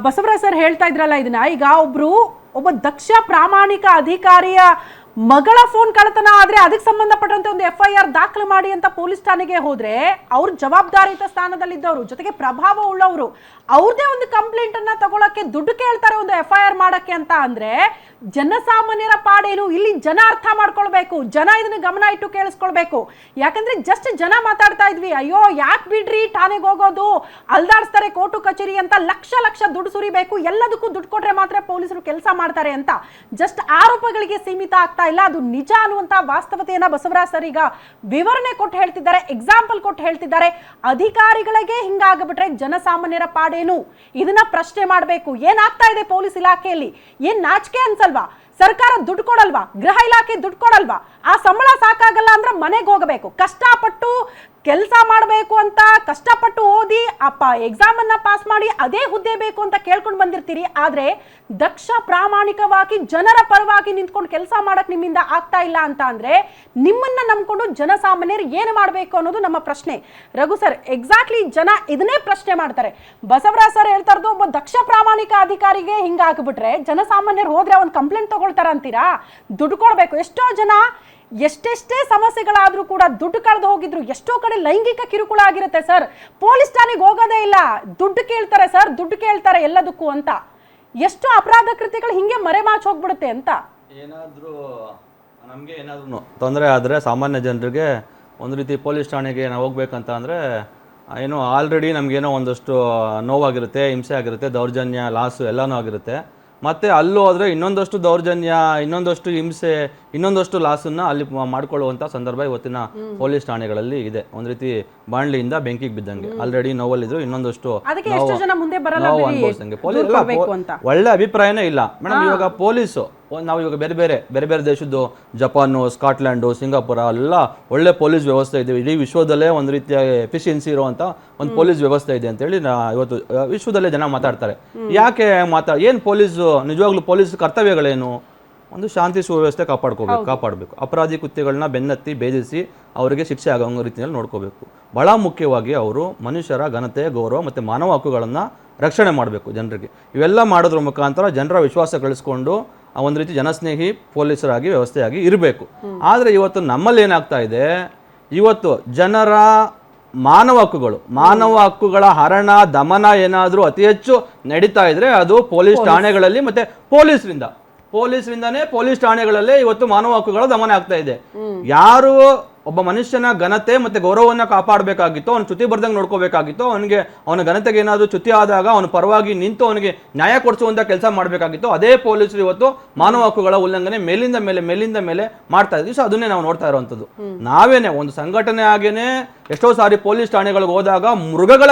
Basavaraj sir ಹೇಳ್ತಾ ಇದ್ರಲ್ಲ ಇದನ್ನ, ಈಗ ಒಬ್ಬ ದಕ್ಷ ಪ್ರಾಮಾಣಿಕ ಅಧಿಕಾರಿಯ ಮಗಳ ಫೋನ್ ಕಳ್ಳತನ ಆದ್ರೆ ಅದಕ್ಕೆ ಸಂಬಂಧಪಟ್ಟಂತೆ ಒಂದು FIR ದಾಖಲು ಮಾಡಿ ಅಂತ ಪೊಲೀಸ್ ಠಾಣೆಗೆ ಹೋದ್ರೆ ಅವ್ರ ಜವಾಬ್ದಾರಿಯುತ ಸ್ಥಾನದಲ್ಲಿದ್ದವರು, ಜೊತೆಗೆ ಪ್ರಭಾವ ಉಳ್ಳವರು, ಅವ್ರದೇ ಒಂದು ಕಂಪ್ಲೇಂಟ್ ಅನ್ನ ತಗೊಳಕ್ಕೆ ದುಡ್ಡು ಕೇಳ್ತಾರೆ ಒಂದು FIR ಮಾಡಕ್ಕೆ ಅಂತ ಅಂದ್ರೆ ಜನಸಾಮಾನ್ಯರ ಪಾಡೇನು? ಇಲ್ಲಿ ಜನ ಅರ್ಥ ಮಾಡ್ಕೊಳ್ಬೇಕು, ಜನ ಇದನ್ನ ಗಮನ ಇಟ್ಟು ಕೇಳಿಸ್ಕೊಳ್ಬೇಕು. ಯಾಕಂದ್ರೆ ಜಸ್ಟ್ ಜನ ಮಾತಾಡ್ತಾ ಇದ್ವಿ, ಅಯ್ಯೋ ಯಾಕೆ ಬಿಡ್ರಿ ಠಾಣೆಗೆ ಹೋಗೋದು, ಅಲ್ದಾಡಿಸ್ತಾರೆ ಕೋರ್ಟು ಕಚೇರಿ ಅಂತ, ಲಕ್ಷ ಲಕ್ಷ ದುಡ್ಡು ಸುರಿಬೇಕು, ಎಲ್ಲದಕ್ಕೂ ದುಡ್ಡು ಕೊಟ್ರೆ ಮಾತ್ರ ಪೊಲೀಸರು ಕೆಲಸ ಮಾಡ್ತಾರೆ ಅಂತ ಜಸ್ಟ್ ಆರೋಪಗಳಿಗೆ ಸೀಮಿತ ಆಗ್ತಾ ಇಲ್ಲ. ಅದು ನಿಜ ಅನ್ನುವಂತ ವಾಸ್ತವತೆಯನ್ನ ಬಸವರಾಜ್ ಸರ್ ಈಗ ವಿವರಣೆ ಕೊಟ್ಟು ಹೇಳ್ತಿದ್ದಾರೆ, ಎಕ್ಸಾಂಪಲ್ ಕೊಟ್ಟು ಹೇಳ್ತಿದ್ದಾರೆ. ಅಧಿಕಾರಿಗಳಿಗೆ ಹಿಂಗಾಗ್ಬಿಟ್ರೆ ಜನಸಾಮಾನ್ಯರ ಪಾಡೇನು? ಇದನ್ನ ಪ್ರಶ್ನೆ ಮಾಡಬೇಕು. ಏನಾಗ್ತಾ ಇದೆ ಪೊಲೀಸ್ ಇಲಾಖೆಯಲ್ಲಿ? ಏನ್ ನಾಚಿಕೆ ಅನ್ಸಲ್ವಾ? ಸರ್ಕಾರ ದುಡ್ಡು ಕೊಡಲ್ವಾ? ಗೃಹ ಇಲಾಖೆ ದುಡ್ಡು ಕೊಡಲ್ವಾ? ಆ ಸಂಬಳ ಸಾಕಾಗಲ್ಲ ಅಂದ್ರೆ ಮನೆಗೆ ಹೋಗಬೇಕು, ಕಷ್ಟಪಟ್ಟು ಕೆಲಸ ಮಾಡಬೇಕು ಅಂತ ಕಷ್ಟಪಟ್ಟು ಓದಿ ಎಕ್ಸಾಮ್ ಅನ್ನ ಪಾಸ್ ಮಾಡಿ ಅದೇ ಹುದ್ದೆ ಬೇಕು ಅಂತ ಕೇಳ್ಕೊಂಡು ಬಂದಿರ್ತೀರಿ. ಆದ್ರೆ ದಕ್ಷ ಪ್ರಾಮಾಣಿಕವಾಗಿ ಜನರ ಪರವಾಗಿ ನಿಂತ್ಕೊಂಡು ಕೆಲಸ ಮಾಡಕ್ ನಿಮ್ಮಿಂದ ಆಗ್ತಾ ಇಲ್ಲ ಅಂತ ಅಂದ್ರೆ ನಿಮ್ಮನ್ನ ನಂಬ್ಕೊಂಡು ಜನಸಾಮಾನ್ಯರು ಏನು ಮಾಡಬೇಕು ಅನ್ನೋದು ನಮ್ಮ ಪ್ರಶ್ನೆ. ರಘು ಸರ್, ಎಕ್ಸಾಕ್ಟ್ಲಿ ಜನ ಇದನ್ನೇ ಪ್ರಶ್ನೆ ಮಾಡ್ತಾರೆ. ಬಸವರಾಜ್ ಸರ್ ಹೇಳ್ತಾ ಇರೋದು, ಒಬ್ಬ ದಕ್ಷ ಪ್ರಾಮಾಣಿಕ ಅಧಿಕಾರಿಗೆ ಹಿಂಗಾಗ್ಬಿಟ್ರೆ ಜನಸಾಮಾನ್ಯರು ಹೋದ್ರೆ ಒಂದು ಕಂಪ್ಲೇಂಟ್ ತಗೊಳ್ತಾರ ಅಂತೀರಾ? ದುಡ್ಡು ಕೊಡ್ಬೇಕು. ಎಷ್ಟೋ ಜನ ಎಷ್ಟೆಷ್ಟೇ ಸಮಸ್ಯೆಗಳಾದ್ರೂ ಕೂಡ ದುಡ್ಡು ಕಳೆದು ಹೋಗಿದ್ರು, ಎಷ್ಟೋ ಕಡೆ ಲೈಂಗಿಕ ಕಿರುಕುಳ ಆಗಿರುತ್ತೆ ಸರ್, ಪೊಲೀಸ್ ಠಾಣೆಗೆ ಹೋಗೋದೇ ಇಲ್ಲ, ದುಡ್ಡು ಕೇಳ್ತಾರೆ ಸರ್, ದುಡ್ಡು ಕೇಳ್ತಾರೆ ಎಲ್ಲದಕ್ಕೂ ಅಂತ. ಎಷ್ಟು ಅಪರಾಧ ಕೃತ್ಯಗಳು ಹಿಂಗೆ ಮರೆಮಾಚಿ ಹೋಗ್ಬಿಡುತ್ತೆ ಅಂತ. ನಮಗೆ ಏನಾದ್ರೂ ತೊಂದರೆ ಆದರೆ ಸಾಮಾನ್ಯ ಜನರಿಗೆ ಒಂದು ರೀತಿ ಪೊಲೀಸ್ ಠಾಣೆಗೆ ನಾವು ಹೋಗ್ಬೇಕಂತ ಅಂದರೆ ಏನೋ ಆಲ್ರೆಡಿ ನಮಗೇನೋ ಒಂದಷ್ಟು ನೋವಾಗಿರುತ್ತೆ, ಹಿಂಸೆ ಆಗಿರುತ್ತೆ, ದೌರ್ಜನ್ಯ, ಲಾಸು ಎಲ್ಲನೂ ಆಗಿರುತ್ತೆ. ಮತ್ತು ಅಲ್ಲೂ ಹೋದರೆ ಇನ್ನೊಂದಷ್ಟು ದೌರ್ಜನ್ಯ, ಇನ್ನೊಂದಷ್ಟು ಹಿಂಸೆ, ಇನ್ನೊಂದಷ್ಟು ಲಾಸನ್ನು ಅಲ್ಲಿ ಮಾಡ್ಕೊಳ್ಳುವಂಥ ಸಂದರ್ಭ ಇವತ್ತಿನ ಪೊಲೀಸ್ ಠಾಣೆಗಳಲ್ಲಿ ಇದೆ. ಒಂದು ರೀತಿ ಬಾಣ್ಲಿಯಿಂದ ಬೆಂಕಿಗೆ ಬಿದ್ದಂಗೆ ಆಲ್ರೆಡಿ ನೋವಲ್ಲಿದ್ರು, ಇನ್ನೊಂದಷ್ಟು ನೋವು ಅನುಭವಿಸಂಗೆ. ಒಳ್ಳೆ ಅಭಿಪ್ರಾಯನೇ ಇಲ್ಲ ಮೇಡಮ್. ಇವಾಗ ಪೊಲೀಸು ನಾವು ಇವಾಗ ಬೇರೆ ಬೇರೆ ದೇಶದ್ದು, ಜಪಾನು, ಸ್ಕಾಟ್ಲ್ಯಾಂಡು, ಸಿಂಗಾಪುರ ಎಲ್ಲ ಒಳ್ಳೆ ಪೊಲೀಸ್ ವ್ಯವಸ್ಥೆ ಇದೆ. ಇಡೀ ವಿಶ್ವದಲ್ಲೇ ಒಂದು ರೀತಿಯ ಎಫಿಷಿಯನ್ಸಿ ಇರುವಂಥ ಒಂದು ಪೊಲೀಸ್ ವ್ಯವಸ್ಥೆ ಇದೆ ಅಂತೇಳಿ ಇವತ್ತು ವಿಶ್ವದಲ್ಲೇ ಜನ ಮಾತಾಡ್ತಾರೆ. ಯಾಕೆ ಏನು ಪೊಲೀಸು ನಿಜವಾಗ್ಲೂ ಪೊಲೀಸ್ ಕರ್ತವ್ಯಗಳೇನು? ಒಂದು ಶಾಂತಿ ಸುವ್ಯವಸ್ಥೆ ಕಾಪಾಡಬೇಕು, ಅಪರಾಧಿ ಕೃತ್ಯಗಳನ್ನ ಬೆನ್ನತ್ತಿ ಭೇದಿಸಿ ಅವರಿಗೆ ಶಿಕ್ಷೆ ಆಗೋ ರೀತಿಯಲ್ಲಿ ನೋಡ್ಕೋಬೇಕು. ಬಹಳ ಮುಖ್ಯವಾಗಿ ಅವರು ಮನುಷ್ಯರ ಘನತೆ, ಗೌರವ ಮತ್ತು ಮಾನವ ಹಕ್ಕುಗಳನ್ನು ರಕ್ಷಣೆ ಮಾಡಬೇಕು ಜನರಿಗೆ. ಇವೆಲ್ಲ ಮಾಡೋದ್ರ ಮುಖಾಂತರ ಜನರ ವಿಶ್ವಾಸ ಗಳಿಸ್ಕೊಂಡು ಒಂದು ರೀತಿ ಜನಸ್ನೇಹಿ ಪೊಲೀಸರಾಗಿ ವ್ಯವಸ್ಥೆಯಾಗಿ ಇರಬೇಕು. ಆದರೆ ಇವತ್ತು ನಮ್ಮಲ್ಲಿ ಏನಾಗ್ತಾ ಇದೆ, ಇವತ್ತು ಜನರ ಮಾನವ ಹಕ್ಕುಗಳ ಹರಣ ದಮನ ಏನಾದರೂ ಅತಿ ಹೆಚ್ಚು ನಡೀತಾ ಇದ್ರೆ ಅದು ಪೊಲೀಸ್ ಠಾಣೆಗಳಲ್ಲಿ ಮತ್ತೆ ಪೊಲೀಸರಿಂದಾನೇ ಪೊಲೀಸ್ ಠಾಣೆಗಳಲ್ಲೇ ಇವತ್ತು ಮಾನವ ಹಕ್ಕುಗಳ ದಮನ ಆಗ್ತಾ ಇದೆ. ಯಾರು ಒಬ್ಬ ಮನುಷ್ಯನ ಘನತೆ ಮತ್ತೆ ಗೌರವವನ್ನು ಕಾಪಾಡಬೇಕಾಗಿತ್ತು, ಅವ್ನು ಚ್ಯುತಿ ಬರ್ದಂಗೆ ನೋಡ್ಕೋಬೇಕಾಗಿತ್ತು, ಅವನ ಘನತೆಗೆ ಏನಾದರೂ ಚ್ಯುತಿ ಆದಾಗ ಅವನ ಪರವಾಗಿ ನಿಂತು ಅವನಿಗೆ ನ್ಯಾಯ ಕೊಡಿಸುವಂತ ಕೆಲಸ ಮಾಡಬೇಕಾಗಿತ್ತು. ಅದೇ ಪೊಲೀಸರು ಇವತ್ತು ಮಾನವ ಹಕ್ಕುಗಳ ಉಲ್ಲಂಘನೆ ಮೇಲಿಂದ ಮೇಲೆ ಮಾಡ್ತಾ ಇದ್ವಿ. ಸೊ ಅದನ್ನೇ ನಾವು ನೋಡ್ತಾ ಇರುವಂತದ್ದು. ನಾವೇನೆ ಒಂದು ಸಂಘಟನೆ ಆಗೇನೆ ಎಷ್ಟೋ ಸಾರಿ ಪೊಲೀಸ್ ಠಾಣೆಗಳಿಗೆ ಹೋದಾಗ ಮೃಗಗಳ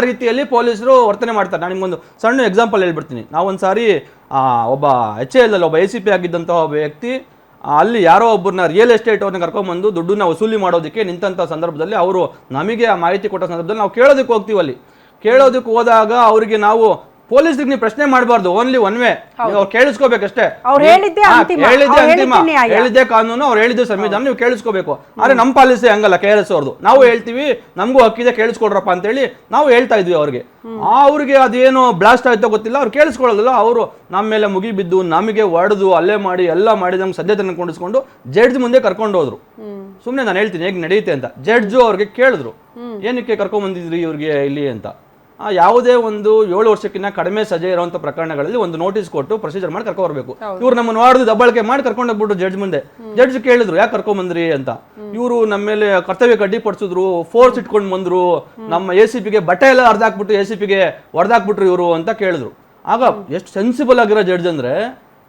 ರೀತಿಯಲ್ಲಿ ಪೊಲೀಸರು ವರ್ತನೆ ಮಾಡ್ತಾರೆ. ನಾನು ನಿಮ್ಗೊಂದು ಸಣ್ಣ ಎಕ್ಸಾಂಪಲ್ ಹೇಳ್ಬಿಡ್ತೀನಿ. ನಾವೊಂದ್ಸಾರಿ ಒಬ್ಬ HAL ಅಲ್ಲಿ ಒಬ್ಬ ACP ಆಗಿದ್ದಂತಹ ಒಬ್ಬ ವ್ಯಕ್ತಿ ಅಲ್ಲಿ ಯಾರೋ ಒಬ್ಬರನ್ನ ರಿಯಲ್ ಎಸ್ಟೇಟ್ ಅವ್ರನ್ನ ಕರ್ಕೊಂಡ್ಬಂದು ದುಡ್ಡನ್ನ ವಸೂಲಿ ಮಾಡೋದಕ್ಕೆ ನಿಂತ ಸಂದರ್ಭದಲ್ಲಿ ಅವರು ನಮಗೆ ಆ ಮಾಹಿತಿ ಕೊಟ್ಟ ಸಂದರ್ಭದಲ್ಲಿ ನಾವು ಕೇಳೋದಕ್ಕೆ ಹೋಗ್ತೀವಿ. ಅಲ್ಲಿ ಕೇಳೋದಕ್ಕೆ ಹೋದಾಗ ಅವರಿಗೆ ನಾವು ಪೊಲೀಸರಿಗೆ ನೀವು ಪ್ರಶ್ನೆ ಮಾಡಬಾರ್ದು, ಓನ್ಲಿ ಒನ್ ವೇ, ಅವ್ರು ಕೇಳಿಸ್ಕೋಬೇಕಷ್ಟೇ. ಹೇಳಿದ್ದೆ ಕಾನೂನು, ಅವ್ರು ಹೇಳಿದ್ದೆ ಸಂವಿಧಾನ, ನೀವು ಕೇಳಿಸ್ಕೋಬೇಕು. ಆದ್ರೆ ನಮ್ಮ ಪಾಲಿಸಿ ಹಂಗಲ್ಲ, KRS ಅವ್ರದ್ದು. ನಾವು ಹೇಳ್ತೀವಿ ನಮಗೂ ಹಕ್ಕಿದೆ ಕೇಳಿಸ್ಕೊಡ್ರಪ್ಪ ಅಂತೇಳಿ ನಾವು ಹೇಳ್ತಾ ಇದ್ವಿ ಅವ್ರಿಗೆ. ಅವ್ರಿಗೆ ಅದೇನೋ ಬ್ಲಾಸ್ಟ್ ಆಯ್ತೋ ಗೊತ್ತಿಲ್ಲ, ಅವ್ರು ಕೇಳಿಸ್ಕೊಳ್ಳೋದಿಲ್ಲ. ಅವರು ನಮ್ಮ ಮೇಲೆ ಮುಗಿ ಬಿದ್ದು ನಮಗೆ ಹೊಡೆದು ಅಲ್ಲೇ ಮಾಡಿ ಎಲ್ಲ ಮಾಡಿ ನಮ್ಗೆ ಸದ್ಯತೆ ಕೊಂಡಿಸ್ಕೊಂಡು ಜಡ್ಜ್ ಮುಂದೆ ಕರ್ಕೊಂಡು ಹೋದ್ರು. ಸುಮ್ಮನೆ ನಾನು ಹೇಳ್ತೀನಿ ಹೇಗೆ ನಡೆಯುತ್ತೆ ಅಂತ. ಜಡ್ಜು ಅವ್ರಿಗೆ ಕೇಳಿದ್ರು, ಏನಕ್ಕೆ ಕರ್ಕೊಂಡ್ ಬಂದಿದ್ರಿ ಇವ್ರಿಗೆ ಇಲ್ಲಿ ಅಂತ. ಯಾವುದೇ ಒಂದು 7 ವರ್ಷಕ್ಕಿಂತ ಕಡಿಮೆ ಸಜೆ ಇರುವಂತ ಪ್ರಕರಣಗಳಲ್ಲಿ ಒಂದು ನೋಟಿಸ್ ಕೊಟ್ಟು ಪ್ರೊಸೀಜರ್ ಮಾಡಿ ಕರ್ಕೊಂಡು ಬರಬೇಕು. ಇವ್ರು ನಮ್ಮನ್ನು ವಾಡ್ದು ದಬ್ಬಳಿಕೆ ಮಾಡಿ ಕರ್ಕೊಂಡು ಹೋಗ್ಬಿಟ್ಟು ಜಡ್ಜ್ ಮುಂದೆ. ಜಡ್ಜ್ ಕೇಳಿದ್ರು ಯಾಕೆ ಕರ್ಕೊಂಡ್ ಬಂದ್ರಿ ಅಂತ. ಇವರು ನಮ್ಮ ಮೇಲೆ ಕರ್ತವ್ಯಕ್ಕೆ ಅಡ್ಡಿಪಡಿಸಿದ್ರು, ಫೋರ್ಸ್ ಇಟ್ಕೊಂಡು ಬಂದ್ರು, ನಮ್ಮ ACPಗೆ ಬಟ್ಟೆ ಎಲ್ಲ ಹರಿದಾಕ್ಬಿಟ್ಟು ACPಗೆ ಹೊಡೆದಾಕ್ಬಿಟ್ರು ಇವರು ಅಂತ ಕೇಳಿದ್ರು. ಆಗ ಎಷ್ಟು ಸೆನ್ಸಿಬಲ್ ಆಗಿರೋ ಜಡ್ಜ್ ಅಂದ್ರೆ,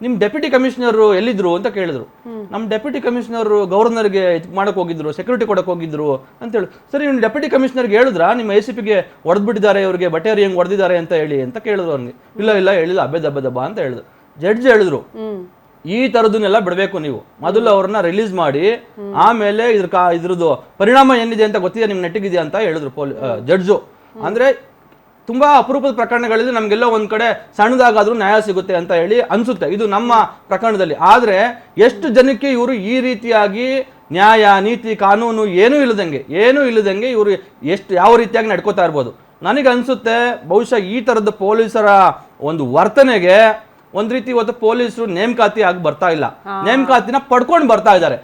ನಿಮ್ ಡೆಪ್ಯೂಟಿ ಕಮಿಷನರ್ ಎಲ್ಲಿದ್ರು ಅಂತ ಕೇಳಿದ್ರು. ನಮ್ಮ ಡೆಪ್ಯೂಟಿ ಕಮಿಷನರ್ ಗವರ್ನರ್ಗೆ ಮಾಡಕ್ ಹೋಗಿದ್ರು, ಸೆಕ್ಯೂರಿಟಿ ಕೊಡಕ್ ಹೋಗಿದ್ರು ಅಂತ ಹೇಳಿ. ಸರಿ, ನೀವು ಡೆಪ್ಯೂಟಿ ಕಮಿಷನರ್ಗೆ ಹೇಳಿದ್ರ ನಿಮ್ಮ ACPಗೆ ಹೊಡೆದ್ಬಿಟ್ಟಿದ್ದಾರೆ, ಇವ್ರಿಗೆ ಬಟ್ಟೆ ಹೆಂಗ್ ಹೊಡೆದಿದ್ದಾರೆ ಅಂತ ಹೇಳಿ ಅಂತ ಕೇಳಿದ್ರು. ಅವ್ನಿಗೆ ಇಲ್ಲ ಹೇಳಿಲ್ಲ, ದಬ್ಬ ಅಂತ ಹೇಳಿದ್ರು. ಜಡ್ಜ್ ಹೇಳಿದ್ರು, ಈ ತರದನ್ನೆಲ್ಲ ಬಿಡಬೇಕು ನೀವು, ಮೊದಲು ಅವ್ರನ್ನ ರಿಲೀಸ್ ಮಾಡಿ ಆಮೇಲೆ ಇದ್ರದ್ದು ಪರಿಣಾಮ ಏನಿದೆ ಅಂತ ಗೊತ್ತಿದೆ ನಿಮ್ ನೆಟ್ಟಿಗಿದೆಯಾ ಅಂತ ಹೇಳಿದ್ರು ಜಡ್ಜು. ಅಂದ್ರೆ ತುಂಬಾ ಅಪರೂಪದ ಪ್ರಕರಣಗಳಲ್ಲಿ ನಮ್ಗೆಲ್ಲ ಒಂದ್ ಕಡೆ ಸಣ್ಣದಾಗಾದ್ರೂ ನ್ಯಾಯ ಸಿಗುತ್ತೆ ಅಂತ ಹೇಳಿ ಅನ್ಸುತ್ತೆ, ಇದು ನಮ್ಮ ಪ್ರಕರಣದಲ್ಲಿ. ಆದ್ರೆ ಎಷ್ಟು ಜನಕ್ಕೆ ಇವರು ಈ ರೀತಿಯಾಗಿ ನ್ಯಾಯ, ನೀತಿ, ಕಾನೂನು ಏನೂ ಇಲ್ಲದಂಗೆ ಇವರು ಯಾವ ರೀತಿಯಾಗಿ ನಡ್ಕೋತಾ ಇರ್ಬೋದು. ನನಗೆ ಅನ್ಸುತ್ತೆ ಬಹುಶಃ ಈ ತರದ ಪೊಲೀಸರ ಒಂದು ವರ್ತನೆಗೆ ಒಂದ್ ರೀತಿ ಇವತ್ತು ಪೊಲೀಸರು ನೇಮಕಾತಿ ಆಗಿ ಬರ್ತಾ ಇಲ್ಲ, ನೇಮಕಾತಿನ ಪಡ್ಕೊಂಡು ಬರ್ತಾ ಇದ್ದಾರೆ.